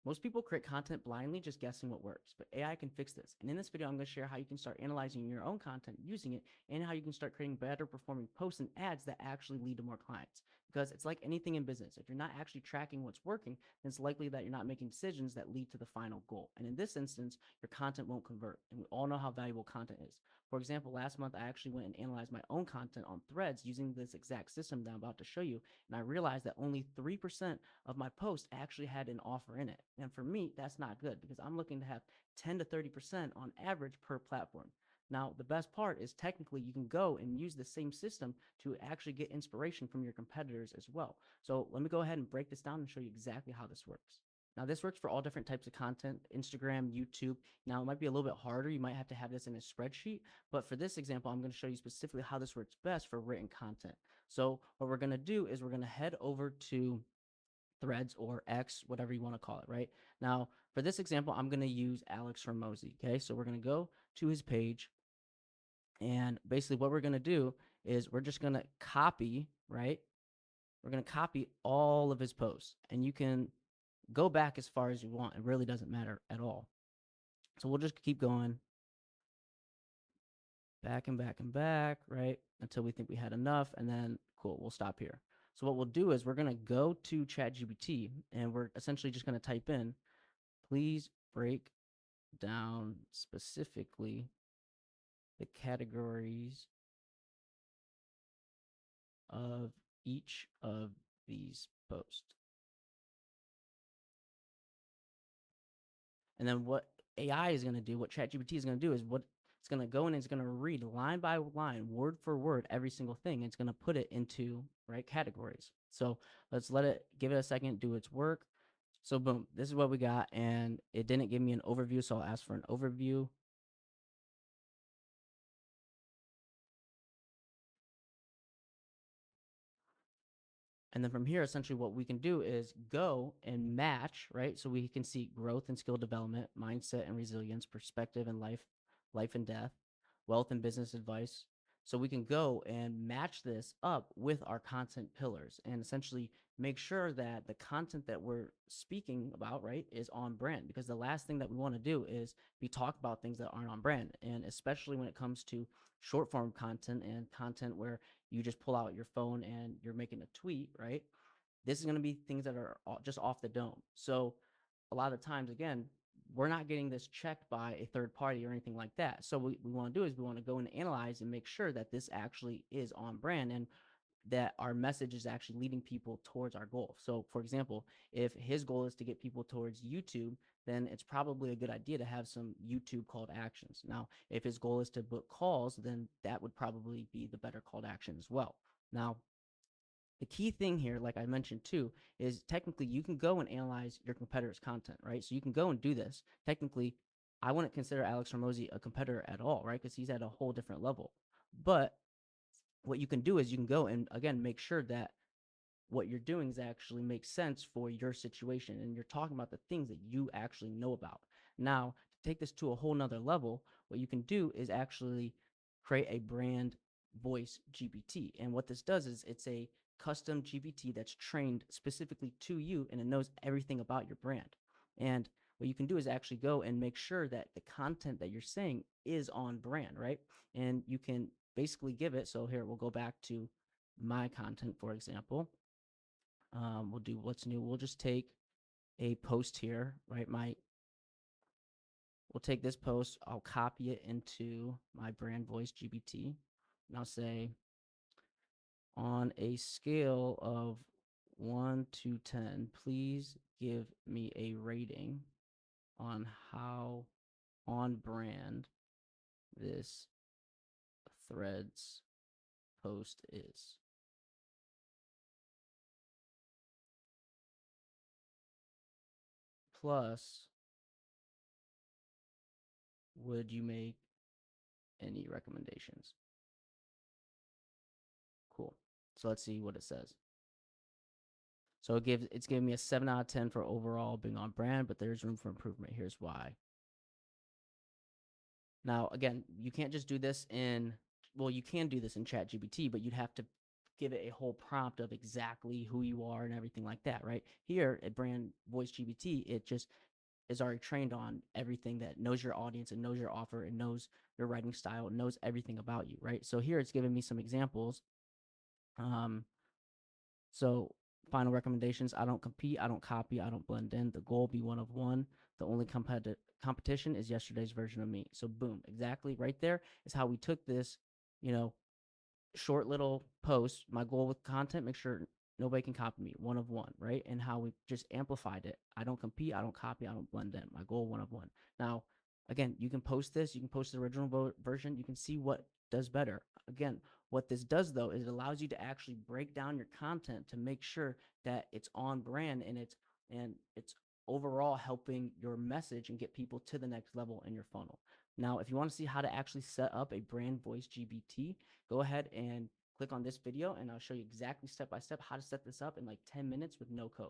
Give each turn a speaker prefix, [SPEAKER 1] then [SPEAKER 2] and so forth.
[SPEAKER 1] Most people create content blindly, just guessing what works, but AI can fix this. And in this video, I'm going to share how you can start analyzing your own content using it and how you can start creating better performing posts and ads that actually lead to more clients. Because it's like anything in business. If you're not actually tracking what's working, then it's likely that you're not making decisions that lead to the final goal. And in this instance, your content won't convert. And we all know how valuable content is. For example, last month, I actually went and analyzed my own content on Threads using this exact system that I'm about to show you. And I realized that only 3% of my post actually had an offer in it. And for me, that's not good because I'm looking to have 10 to 30% on average per platform. Now, the best part is technically you can go and use the same system to actually get inspiration from your competitors as well. So let me go ahead and break this down and show you exactly how this works. Now, this works for all different types of content, Instagram, YouTube. Now, it might be a little bit harder. You might have to have this in a spreadsheet. But for this example, I'm going to show you specifically how this works best for written content. So what we're going to do is we're going to head over to Threads or X, whatever you want to call it, right? Now, for this example, I'm going to use Alex Hormozi, okay? So we're going to go to his page, and basically what we're going to do is we're just going to copy, right? We're going to copy all of his posts, and you can go back as far as you want. It really doesn't matter at all. So we'll just keep going back and back and back, right? Until we think we had enough, and then cool, we'll stop here. So what we'll do is we're going to go to ChatGPT, and we're essentially just going to type in, please break down specifically the categories of each of these posts. And then what AI is going to do, what ChatGPT is going to do is what it's going to go in and it's going to read line by line, word for word, every single thing. It's going to put it into right categories. So let's let it give it a second, do its work. So boom, this is what we got. And it didn't give me an overview. So I'll ask for an overview. And then from here, essentially what we can do is go and match, right? So we can see growth and skill development, mindset and resilience, perspective and life and death, wealth and business advice. So we can go and match this up with our content pillars and essentially make sure that the content that we're speaking about, right, is on brand. Because the last thing that we want to do is be talk about things that aren't on brand. And especially when it comes to short form content and content where you just pull out your phone and you're making a tweet, right? This is going to be things that are just off the dome. So a lot of times, again, we're not getting this checked by a third party or anything like that. So what we want to do is we want to go and analyze and make sure that this actually is on brand and that our message is actually leading people towards our goal. So for example, if his goal is to get people towards YouTube, then it's probably a good idea to have some YouTube call to actions. Now, if his goal is to book calls, then that would probably be the better call to action as well. Now, the key thing here, like I mentioned too, is technically you can go and analyze your competitor's content, right? So you can go and do this. Technically, I wouldn't consider Alex Hormozi a competitor at all, right? Because he's at a whole different level. But what you can do is you can go and again make sure that what you're doing is actually makes sense for your situation and you're talking about the things that you actually know about. Now, to take this to a whole nother level, what you can do is actually create a brand voice GPT. And what this does is it's a custom GPT that's trained specifically to you and it knows everything about your brand. And what you can do is actually go and make sure that the content that you're saying is on brand, right? And you can basically give it. So here we'll go back to my content, for example. We'll do what's new. We'll just take a post here, right? We'll take this post. I'll copy it into my brand voice GPT, and I'll say, on a scale of 1 to 10, please give me a rating on how on brand this Threads post is. Plus, would you make any recommendations? Cool. So let's see what it says. So it's giving me a 7 out of 10 for overall being on brand, but there's room for improvement. Here's why. Now, again, you can't just do this in, well, you can do this in ChatGPT, but you'd have to give it a whole prompt of exactly who you are and everything like that, right? Here at Brand Voice GPT, it just is already trained on everything that knows your audience and knows your offer and knows your writing style and knows everything about you, right? So here it's giving me some examples. Um, so final recommendations: I don't compete, I don't copy, I don't blend in. The goal be one of one. The only competition is yesterday's version of me. So boom, exactly right there is how we took this, you know, short little post. My goal with content: make sure nobody can copy me, one of one, right? And how we just amplified it: I don't compete, I don't copy, I don't blend in. My goal: one of one. Now again, you can post this, you can post the original version, you can see what does better. Again, what this does though is it allows you to actually break down your content to make sure that it's on brand and it's overall helping your message and get people to the next level in your funnel. Now if you want to see how to actually set up a brand voice GBT, go ahead and click on this video and I'll show you exactly step by step how to set this up in like 10 minutes with no code.